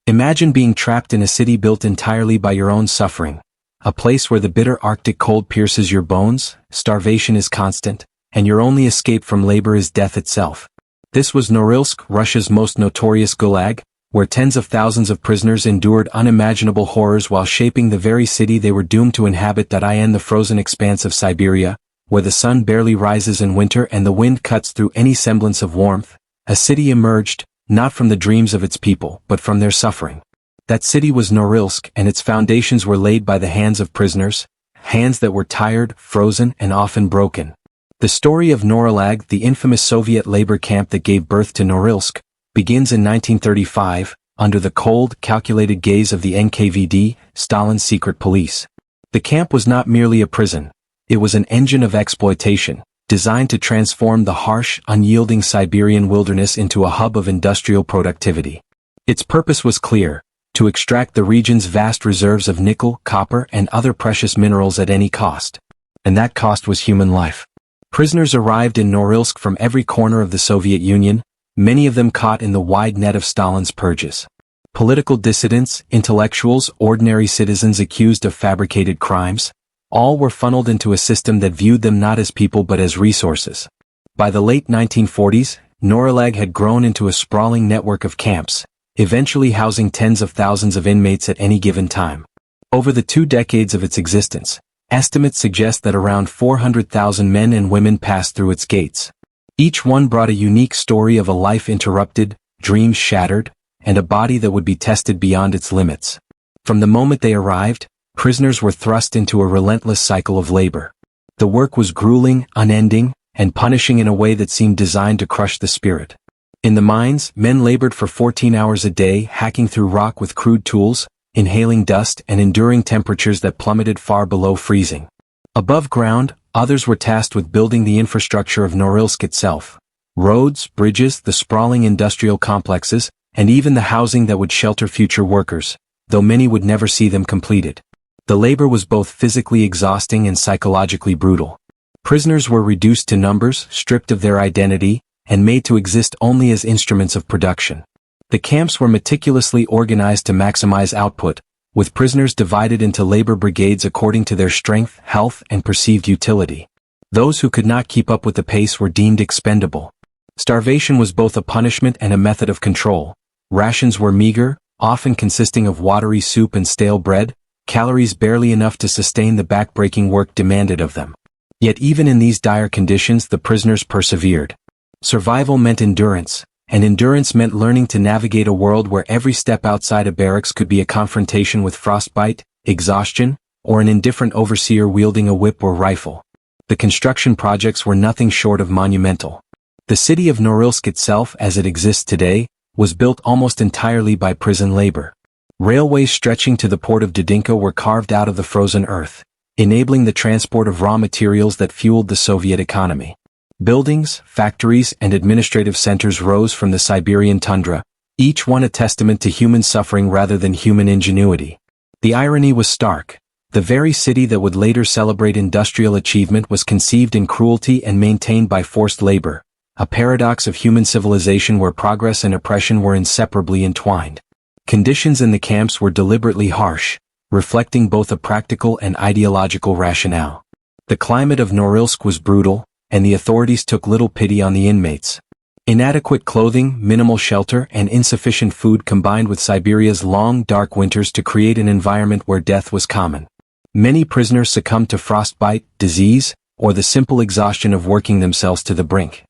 Imagine being trapped in a city built entirely by your own suffering. A place where the bitter Arctic cold pierces your bones, starvation is constant, and your only escape from labor is death itself. This was Norilsk, Russia's most notorious gulag, where tens of thousands of prisoners endured unimaginable horrors while shaping the very city they were doomed to inhabit. In the frozen expanse of Siberia, where the sun barely rises in winter and the wind cuts through any semblance of warmth, a city emerged, not from the dreams of its people, but from their suffering. That city was Norilsk, and its foundations were laid by the hands of prisoners, hands that were tired, frozen, and often broken. The story of Norillag, the infamous Soviet labor camp that gave birth to Norilsk, begins in 1935, under the cold, calculated gaze of the NKVD, Stalin's secret police. The camp was not merely a prison. It was an engine of exploitation, designed to transform the harsh, unyielding Siberian wilderness into a hub of industrial productivity. Its purpose was clear: to extract the region's vast reserves of nickel, copper, and other precious minerals at any cost. And that cost was human life. Prisoners arrived in Norilsk from every corner of the Soviet Union, many of them caught in the wide net of Stalin's purges. Political dissidents, intellectuals, ordinary citizens accused of fabricated crimes, all were funneled into a system that viewed them not as people but as resources. By the late 1940s, Norillag had grown into a sprawling network of camps, eventually housing tens of thousands of inmates at any given time. Over the 2 decades of its existence, estimates suggest that around 400,000 men and women passed through its gates. Each one brought a unique story of a life interrupted, dreams shattered, and a body that would be tested beyond its limits. From the moment they arrived, prisoners were thrust into a relentless cycle of labor. The work was grueling, unending, and punishing in a way that seemed designed to crush the spirit. In the mines, men labored for 14 hours a day, hacking through rock with crude tools, inhaling dust and enduring temperatures that plummeted far below freezing. Above ground, others were tasked with building the infrastructure of Norilsk itself: roads, bridges, the sprawling industrial complexes, and even the housing that would shelter future workers, though many would never see them completed. The labor was both physically exhausting and psychologically brutal. Prisoners were reduced to numbers, stripped of their identity, and made to exist only as instruments of production. The camps were meticulously organized to maximize output, with prisoners divided into labor brigades according to their strength, health, and perceived utility. Those who could not keep up with the pace were deemed expendable. Starvation was both a punishment and a method of control. Rations were meager, often consisting of watery soup and stale bread, calories barely enough to sustain the back-breaking work demanded of them. Yet even in these dire conditions the prisoners persevered. Survival meant endurance, and endurance meant learning to navigate a world where every step outside a barracks could be a confrontation with frostbite, exhaustion, or an indifferent overseer wielding a whip or rifle. The construction projects were nothing short of monumental. The city of Norilsk itself, as it exists today, was built almost entirely by prison labor. Railways stretching to the port of Dudinka were carved out of the frozen earth, enabling the transport of raw materials that fueled the Soviet economy. Buildings, factories, and administrative centers rose from the Siberian tundra, each one a testament to human suffering rather than human ingenuity. The irony was stark. The very city that would later celebrate industrial achievement was conceived in cruelty and maintained by forced labor, a paradox of human civilization where progress and oppression were inseparably entwined. Conditions in the camps were deliberately harsh, reflecting both a practical and ideological rationale. The climate of Norilsk was brutal, and the authorities took little pity on the inmates. Inadequate clothing, minimal shelter, and insufficient food combined with Siberia's long, dark winters to create an environment where death was common. Many prisoners succumbed to frostbite, disease, or the simple exhaustion of working themselves to the brink.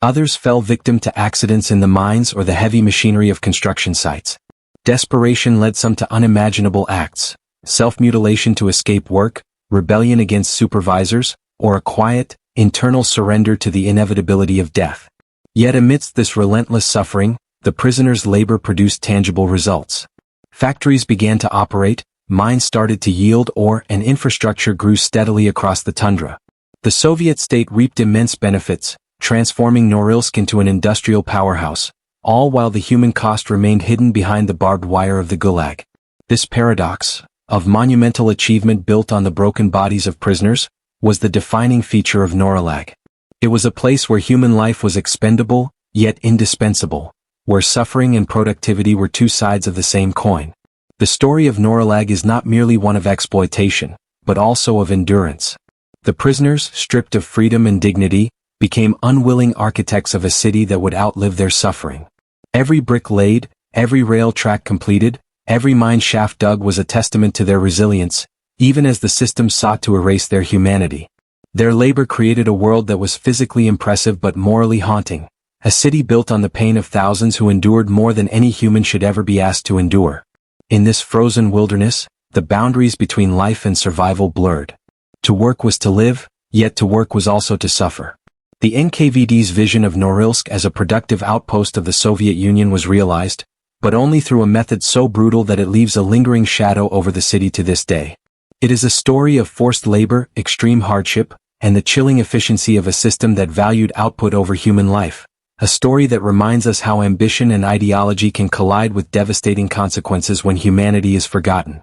Others fell victim to accidents in the mines or the heavy machinery of construction sites. Desperation led some to unimaginable acts: self-mutilation to escape work, rebellion against supervisors, or a quiet, internal surrender to the inevitability of death. Yet amidst this relentless suffering, the prisoners' labor produced tangible results. Factories began to operate, mines started to yield ore, and infrastructure grew steadily across the tundra. The Soviet state reaped immense benefits, transforming Norilsk into an industrial powerhouse, all while the human cost remained hidden behind the barbed wire of the Gulag. This paradox, of monumental achievement built on the broken bodies of prisoners, was the defining feature of Norillag. It was a place where human life was expendable, yet indispensable, where suffering and productivity were two sides of the same coin. The story of Norillag is not merely one of exploitation, but also of endurance. The prisoners, stripped of freedom and dignity, became unwilling architects of a city that would outlive their suffering. Every brick laid, every rail track completed, every mine shaft dug was a testament to their resilience, even as the system sought to erase their humanity. Their labor created a world that was physically impressive but morally haunting, a city built on the pain of thousands who endured more than any human should ever be asked to endure. In this frozen wilderness, the boundaries between life and survival blurred. To work was to live, yet to work was also to suffer. The NKVD's vision of Norilsk as a productive outpost of the Soviet Union was realized, but only through a method so brutal that it leaves a lingering shadow over the city to this day. It is a story of forced labor, extreme hardship, and the chilling efficiency of a system that valued output over human life. A story that reminds us how ambition and ideology can collide with devastating consequences when humanity is forgotten.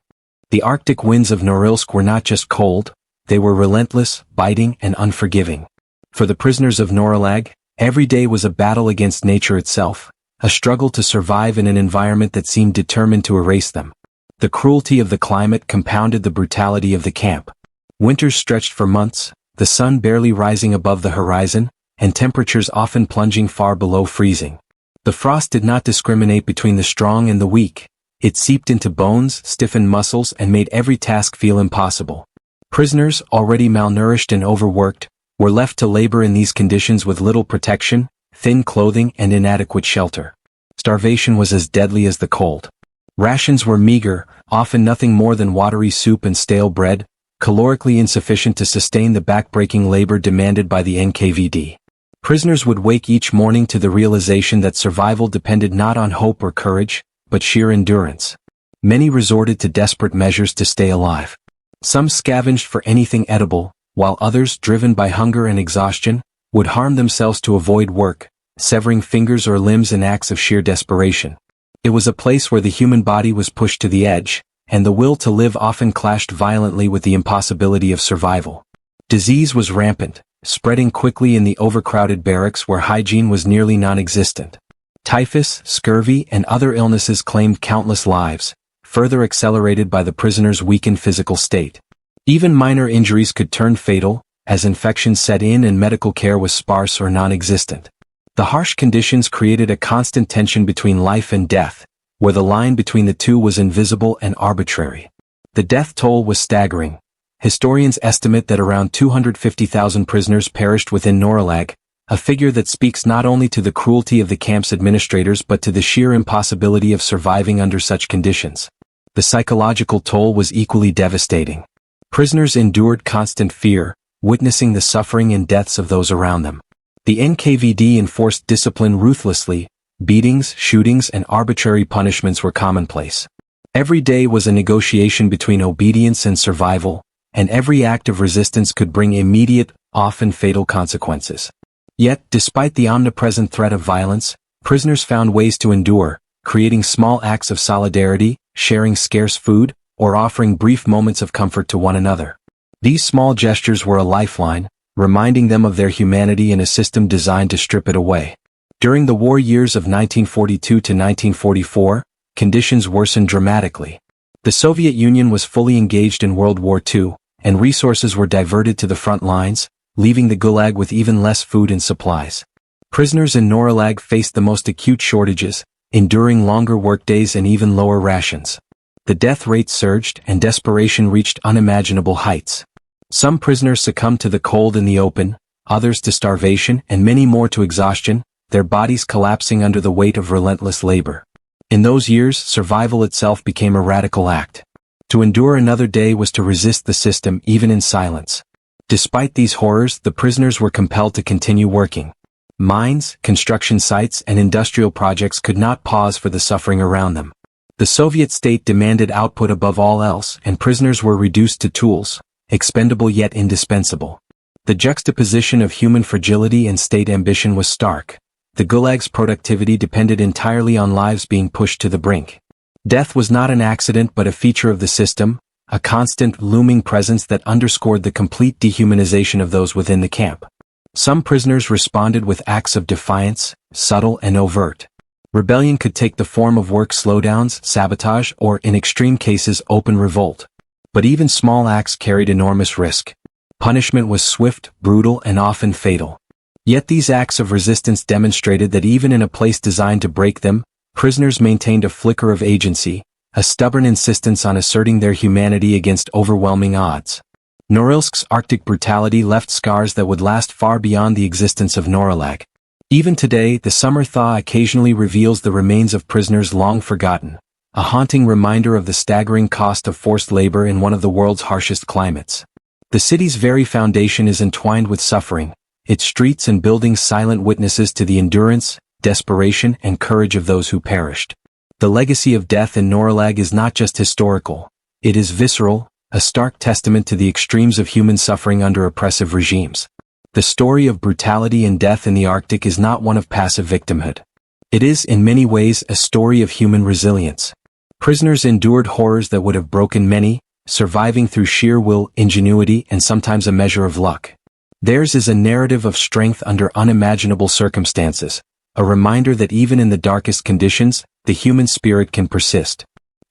The Arctic winds of Norilsk were not just cold, they were relentless, biting, and unforgiving. For the prisoners of Norillag, every day was a battle against nature itself, a struggle to survive in an environment that seemed determined to erase them. The cruelty of the climate compounded the brutality of the camp. Winters stretched for months, the sun barely rising above the horizon, and temperatures often plunging far below freezing. The frost did not discriminate between the strong and the weak. It seeped into bones, stiffened muscles, and made every task feel impossible. Prisoners, already malnourished and overworked, were left to labor in these conditions with little protection, thin clothing, and inadequate shelter. Starvation was as deadly as the cold. Rations were meager, often nothing more than watery soup and stale bread, calorically insufficient to sustain the back-breaking labor demanded by the NKVD. Prisoners would wake each morning to the realization that survival depended not on hope or courage, but sheer endurance. Many resorted to desperate measures to stay alive. Some scavenged for anything edible, while others, driven by hunger and exhaustion, would harm themselves to avoid work, severing fingers or limbs in acts of sheer desperation. It was a place where the human body was pushed to the edge, and the will to live often clashed violently with the impossibility of survival. Disease was rampant, spreading quickly in the overcrowded barracks where hygiene was nearly non-existent. Typhus, scurvy, and other illnesses claimed countless lives, further accelerated by the prisoners' weakened physical state. Even minor injuries could turn fatal, as infections set in and medical care was sparse or non-existent. The harsh conditions created a constant tension between life and death, where the line between the two was invisible and arbitrary. The death toll was staggering. Historians estimate that around 250,000 prisoners perished within Norillag, a figure that speaks not only to the cruelty of the camp's administrators but to the sheer impossibility of surviving under such conditions. The psychological toll was equally devastating. Prisoners endured constant fear, witnessing the suffering and deaths of those around them. The NKVD enforced discipline ruthlessly. Beatings, shootings, and arbitrary punishments were commonplace. Every day was a negotiation between obedience and survival, and every act of resistance could bring immediate, often fatal consequences. Yet, despite the omnipresent threat of violence, prisoners found ways to endure, creating small acts of solidarity, sharing scarce food, or offering brief moments of comfort to one another. These small gestures were a lifeline, reminding them of their humanity in a system designed to strip it away. During the war years of 1942 to 1944, conditions worsened dramatically. The Soviet Union was fully engaged in World War II, and resources were diverted to the front lines, leaving the Gulag with even less food and supplies. Prisoners in Norillag faced the most acute shortages, enduring longer workdays and even lower rations. The death rate surged and desperation reached unimaginable heights. Some prisoners succumbed to the cold in the open, others to starvation, and many more to exhaustion, their bodies collapsing under the weight of relentless labor. In those years, survival itself became a radical act. To endure another day was to resist the system even in silence. Despite these horrors, the prisoners were compelled to continue working. Mines, construction sites, and industrial projects could not pause for the suffering around them. The Soviet state demanded output above all else, and prisoners were reduced to tools, expendable yet indispensable. The juxtaposition of human fragility and state ambition was stark. The Gulag's productivity depended entirely on lives being pushed to the brink. Death was not an accident but a feature of the system, a constant, looming presence that underscored the complete dehumanization of those within the camp. Some prisoners responded with acts of defiance, subtle and overt. Rebellion could take the form of work slowdowns, sabotage, or, in extreme cases, open revolt. But even small acts carried enormous risk. Punishment was swift, brutal, and often fatal. Yet these acts of resistance demonstrated that even in a place designed to break them, prisoners maintained a flicker of agency, a stubborn insistence on asserting their humanity against overwhelming odds. Norilsk's Arctic brutality left scars that would last far beyond the existence of Norillag. Even today, the summer thaw occasionally reveals the remains of prisoners long forgotten, a haunting reminder of the staggering cost of forced labor in one of the world's harshest climates. The city's very foundation is entwined with suffering, its streets and buildings silent witnesses to the endurance, desperation, and courage of those who perished. The legacy of death in Norillag is not just historical, it is visceral, a stark testament to the extremes of human suffering under oppressive regimes. The story of brutality and death in the Arctic is not one of passive victimhood. It is, in many ways, a story of human resilience. Prisoners endured horrors that would have broken many, surviving through sheer will, ingenuity, and sometimes a measure of luck. Theirs is a narrative of strength under unimaginable circumstances, a reminder that even in the darkest conditions, the human spirit can persist.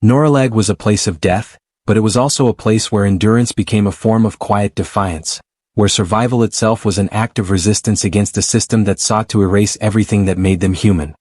Norillag was a place of death, but it was also a place where endurance became a form of quiet defiance, where survival itself was an act of resistance against a system that sought to erase everything that made them human.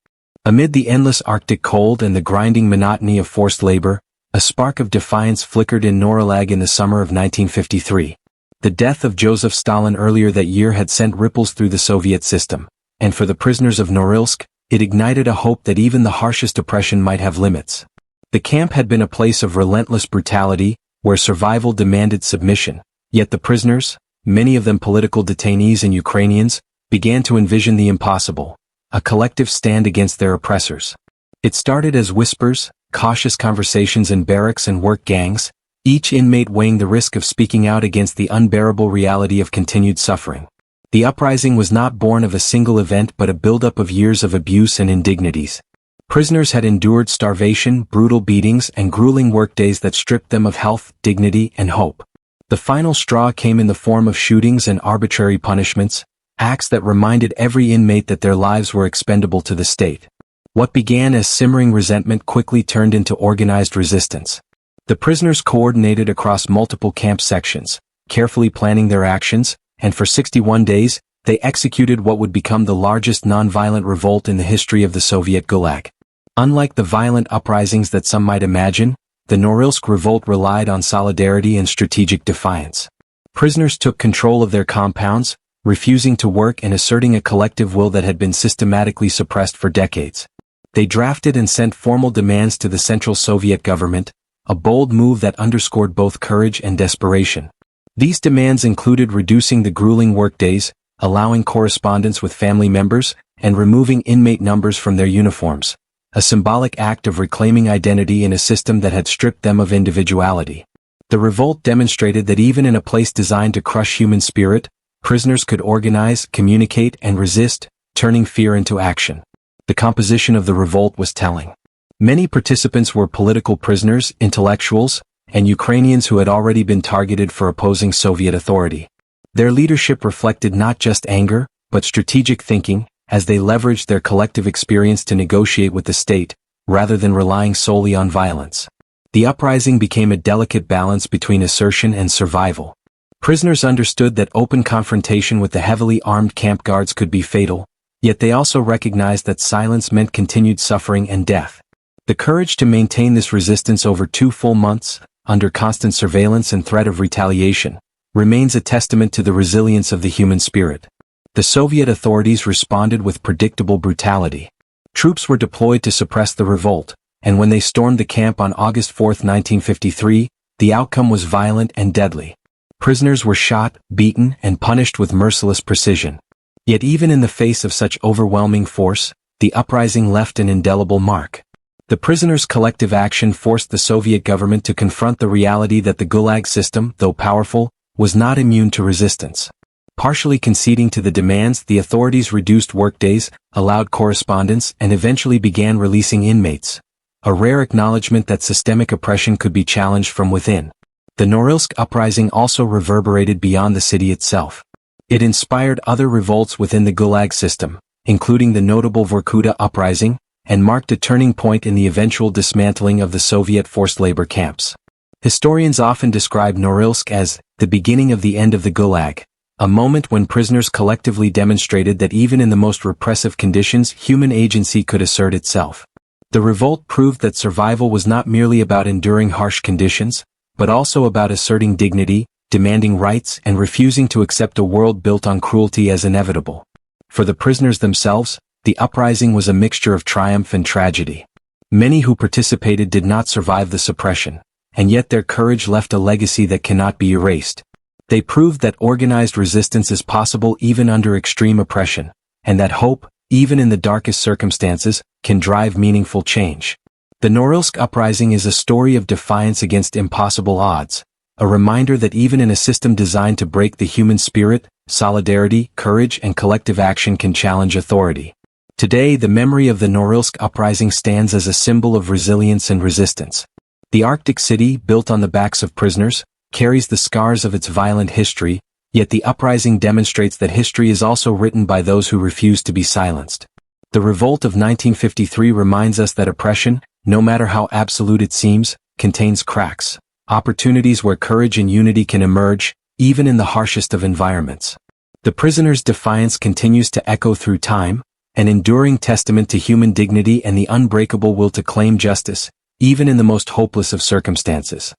Amid the endless Arctic cold and the grinding monotony of forced labor, a spark of defiance flickered in Norillag in the summer of 1953. The death of Joseph Stalin earlier that year had sent ripples through the Soviet system, and for the prisoners of Norilsk, it ignited a hope that even the harshest oppression might have limits. The camp had been a place of relentless brutality, where survival demanded submission, yet the prisoners, many of them political detainees and Ukrainians, began to envision the impossible, a collective stand against their oppressors. It started as whispers, cautious conversations in barracks and work gangs, each inmate weighing the risk of speaking out against the unbearable reality of continued suffering. The uprising was not born of a single event but a buildup of years of abuse and indignities. Prisoners had endured starvation, brutal beatings, and grueling workdays that stripped them of health, dignity, and hope. The final straw came in the form of shootings and arbitrary punishments, acts that reminded every inmate that their lives were expendable to the state. What began as simmering resentment quickly turned into organized resistance. The prisoners coordinated across multiple camp sections, carefully planning their actions, and for 61 days, they executed what would become the largest nonviolent revolt in the history of the Soviet Gulag. Unlike the violent uprisings that some might imagine, the Norilsk revolt relied on solidarity and strategic defiance. Prisoners took control of their compounds, refusing to work and asserting a collective will that had been systematically suppressed for decades. They drafted and sent formal demands to the Central Soviet government, a bold move that underscored both courage and desperation. These demands included reducing the grueling workdays, allowing correspondence with family members, and removing inmate numbers from their uniforms, a symbolic act of reclaiming identity in a system that had stripped them of individuality. The revolt demonstrated that even in a place designed to crush human spirit, prisoners could organize, communicate, and resist, turning fear into action. The composition of the revolt was telling. Many participants were political prisoners, intellectuals, and Ukrainians who had already been targeted for opposing Soviet authority. Their leadership reflected not just anger, but strategic thinking, as they leveraged their collective experience to negotiate with the state, rather than relying solely on violence. The uprising became a delicate balance between assertion and survival. Prisoners understood that open confrontation with the heavily armed camp guards could be fatal, yet they also recognized that silence meant continued suffering and death. The courage to maintain this resistance over 2 full months, under constant surveillance and threat of retaliation, remains a testament to the resilience of the human spirit. The Soviet authorities responded with predictable brutality. Troops were deployed to suppress the revolt, and when they stormed the camp on August 4, 1953, the outcome was violent and deadly. Prisoners were shot, beaten, and punished with merciless precision. Yet even in the face of such overwhelming force, the uprising left an indelible mark. The prisoners' collective action forced the Soviet government to confront the reality that the Gulag system, though powerful, was not immune to resistance. Partially conceding to the demands, the authorities reduced workdays, allowed correspondence, and eventually began releasing inmates, a rare acknowledgement that systemic oppression could be challenged from within. The Norilsk Uprising also reverberated beyond the city itself. It inspired other revolts within the Gulag system, including the notable Vorkuta Uprising, and marked a turning point in the eventual dismantling of the Soviet forced labor camps. Historians often describe Norilsk as the beginning of the end of the Gulag, a moment when prisoners collectively demonstrated that even in the most repressive conditions, human agency could assert itself. The revolt proved that survival was not merely about enduring harsh conditions, but also about asserting dignity, demanding rights, and refusing to accept a world built on cruelty as inevitable. For the prisoners themselves, the uprising was a mixture of triumph and tragedy. Many who participated did not survive the suppression, and yet their courage left a legacy that cannot be erased. They proved that organized resistance is possible even under extreme oppression, and that hope, even in the darkest circumstances, can drive meaningful change. The Norilsk Uprising is a story of defiance against impossible odds, a reminder that even in a system designed to break the human spirit, solidarity, courage, and collective action can challenge authority. Today, the memory of the Norilsk Uprising stands as a symbol of resilience and resistance. The Arctic city, built on the backs of prisoners, carries the scars of its violent history, yet the uprising demonstrates that history is also written by those who refuse to be silenced. The revolt of 1953 reminds us that oppression, no matter how absolute it seems, contains cracks, opportunities where courage and unity can emerge, even in the harshest of environments. The prisoners' defiance continues to echo through time, an enduring testament to human dignity and the unbreakable will to claim justice, even in the most hopeless of circumstances.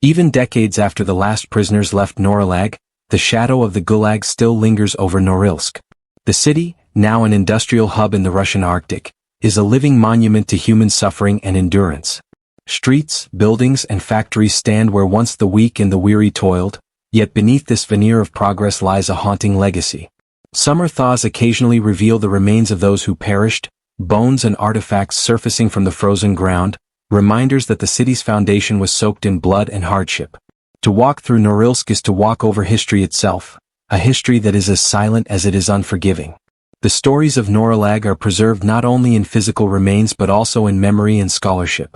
Even decades after the last prisoners left Norillag, the shadow of the Gulag still lingers over Norilsk. The city, now an industrial hub in the Russian Arctic, is a living monument to human suffering and endurance. Streets, buildings, and factories stand where once the weak and the weary toiled, yet beneath this veneer of progress lies a haunting legacy. Summer thaws occasionally reveal the remains of those who perished, bones and artifacts surfacing from the frozen ground, reminders that the city's foundation was soaked in blood and hardship. To walk through Norilsk is to walk over history itself, a history that is as silent as it is unforgiving. The stories of Norillag are preserved not only in physical remains but also in memory and scholarship.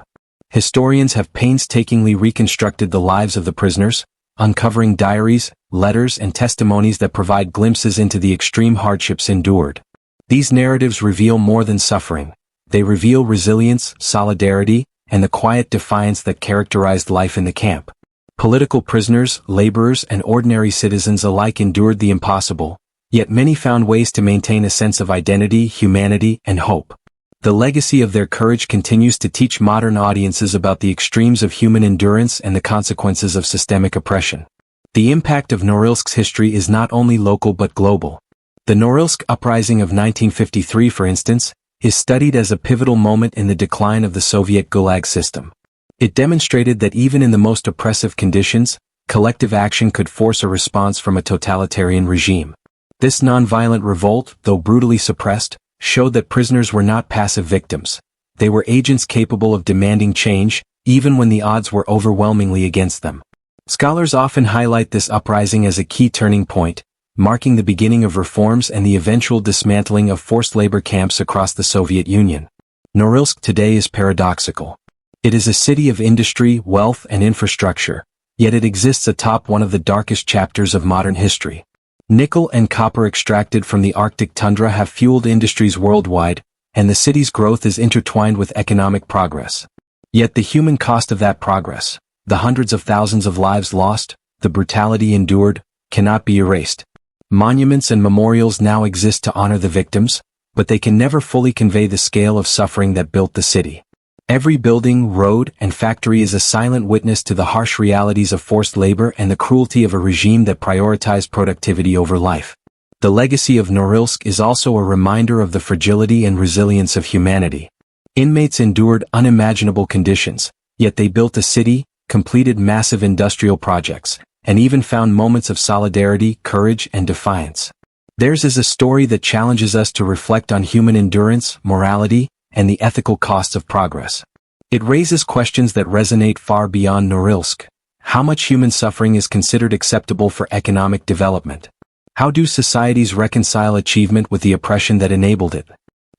Historians have painstakingly reconstructed the lives of the prisoners, uncovering diaries, letters, and testimonies that provide glimpses into the extreme hardships endured. These narratives reveal more than suffering. They reveal resilience, solidarity, and the quiet defiance that characterized life in the camp. Political prisoners, laborers, and ordinary citizens alike endured the impossible, yet many found ways to maintain a sense of identity, humanity, and hope. The legacy of their courage continues to teach modern audiences about the extremes of human endurance and the consequences of systemic oppression. The impact of Norilsk's history is not only local but global. The Norilsk Uprising of 1953, for instance, is studied as a pivotal moment in the decline of the Soviet Gulag system. It demonstrated that even in the most oppressive conditions, collective action could force a response from a totalitarian regime. This nonviolent revolt, though brutally suppressed, showed that prisoners were not passive victims. They were agents capable of demanding change, even when the odds were overwhelmingly against them. Scholars often highlight this uprising as a key turning point, marking the beginning of reforms and the eventual dismantling of forced labor camps across the Soviet Union. Norilsk today is paradoxical. It is a city of industry, wealth, and infrastructure, yet it exists atop one of the darkest chapters of modern history. Nickel and copper extracted from the Arctic tundra have fueled industries worldwide, and the city's growth is intertwined with economic progress. Yet the human cost of that progress, the hundreds of thousands of lives lost, the brutality endured, cannot be erased. Monuments and memorials now exist to honor the victims, but they can never fully convey the scale of suffering that built the city. Every building, road, and factory is a silent witness to the harsh realities of forced labor and the cruelty of a regime that prioritized productivity over life. The legacy of Norilsk is also a reminder of the fragility and resilience of humanity. Inmates endured unimaginable conditions, yet they built a city, completed massive industrial projects, and even found moments of solidarity, courage, and defiance. Theirs is a story that challenges us to reflect on human endurance, morality, and the ethical costs of progress. It raises questions that resonate far beyond Norilsk. How much human suffering is considered acceptable for economic development? How do societies reconcile achievement with the oppression that enabled it?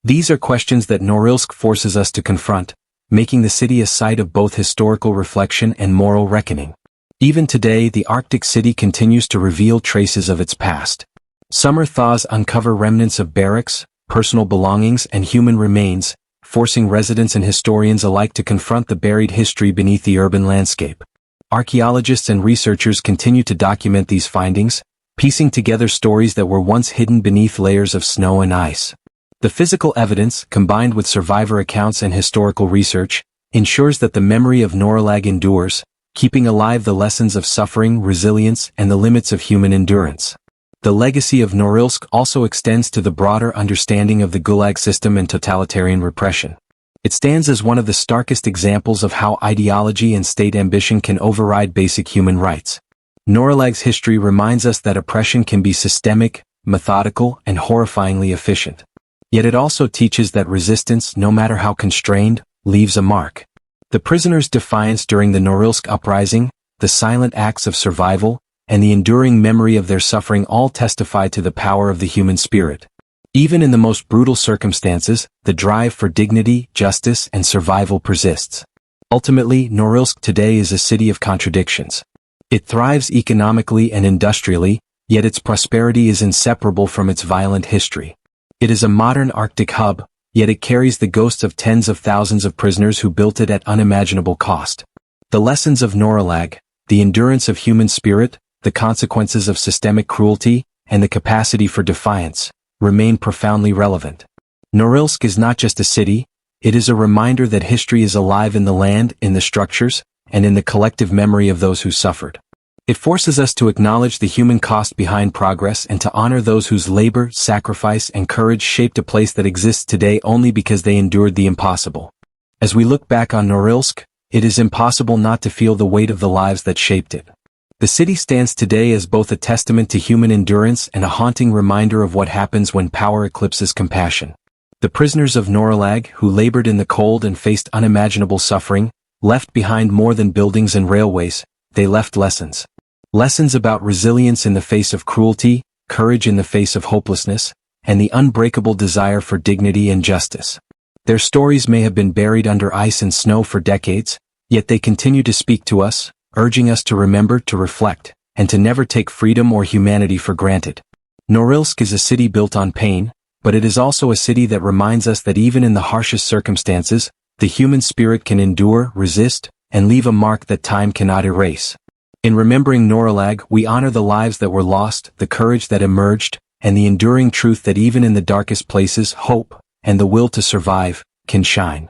These are questions that Norilsk forces us to confront, making the city a site of both historical reflection and moral reckoning. Even today, the Arctic city continues to reveal traces of its past. Summer thaws uncover remnants of barracks, personal belongings, and human remains, forcing residents and historians alike to confront the buried history beneath the urban landscape. Archaeologists and researchers continue to document these findings, piecing together stories that were once hidden beneath layers of snow and ice. The physical evidence, combined with survivor accounts and historical research, ensures that the memory of Norillag endures, keeping alive the lessons of suffering, resilience, and the limits of human endurance. The legacy of Norilsk also extends to the broader understanding of the Gulag system and totalitarian repression. It stands as one of the starkest examples of how ideology and state ambition can override basic human rights. Norillag's history reminds us that oppression can be systemic, methodical, and horrifyingly efficient. Yet it also teaches that resistance, no matter how constrained, leaves a mark. The prisoners' defiance during the Norilsk Uprising, the silent acts of survival, and the enduring memory of their suffering all testify to the power of the human spirit. Even in the most brutal circumstances, the drive for dignity, justice, and survival persists. Ultimately, Norilsk today is a city of contradictions. It thrives economically and industrially, yet its prosperity is inseparable from its violent history. It is a modern Arctic hub, yet it carries the ghosts of tens of thousands of prisoners who built it at unimaginable cost. The lessons of Norillag, the endurance of human spirit, the consequences of systemic cruelty, and the capacity for defiance, remain profoundly relevant. Norilsk is not just a city, it is a reminder that history is alive in the land, in the structures, and in the collective memory of those who suffered. It forces us to acknowledge the human cost behind progress and to honor those whose labor, sacrifice, and courage shaped a place that exists today only because they endured the impossible. As we look back on Norilsk, it is impossible not to feel the weight of the lives that shaped it. The city stands today as both a testament to human endurance and a haunting reminder of what happens when power eclipses compassion. The prisoners of Norillag, who labored in the cold and faced unimaginable suffering, left behind more than buildings and railways. They left lessons. Lessons about resilience in the face of cruelty, courage in the face of hopelessness, and the unbreakable desire for dignity and justice. Their stories may have been buried under ice and snow for decades, yet they continue to speak to us, urging us to remember, to reflect, and to never take freedom or humanity for granted. Norilsk is a city built on pain, but it is also a city that reminds us that even in the harshest circumstances, the human spirit can endure, resist, and leave a mark that time cannot erase. In remembering Norillag, we honor the lives that were lost, the courage that emerged, and the enduring truth that even in the darkest places, hope, and the will to survive, can shine.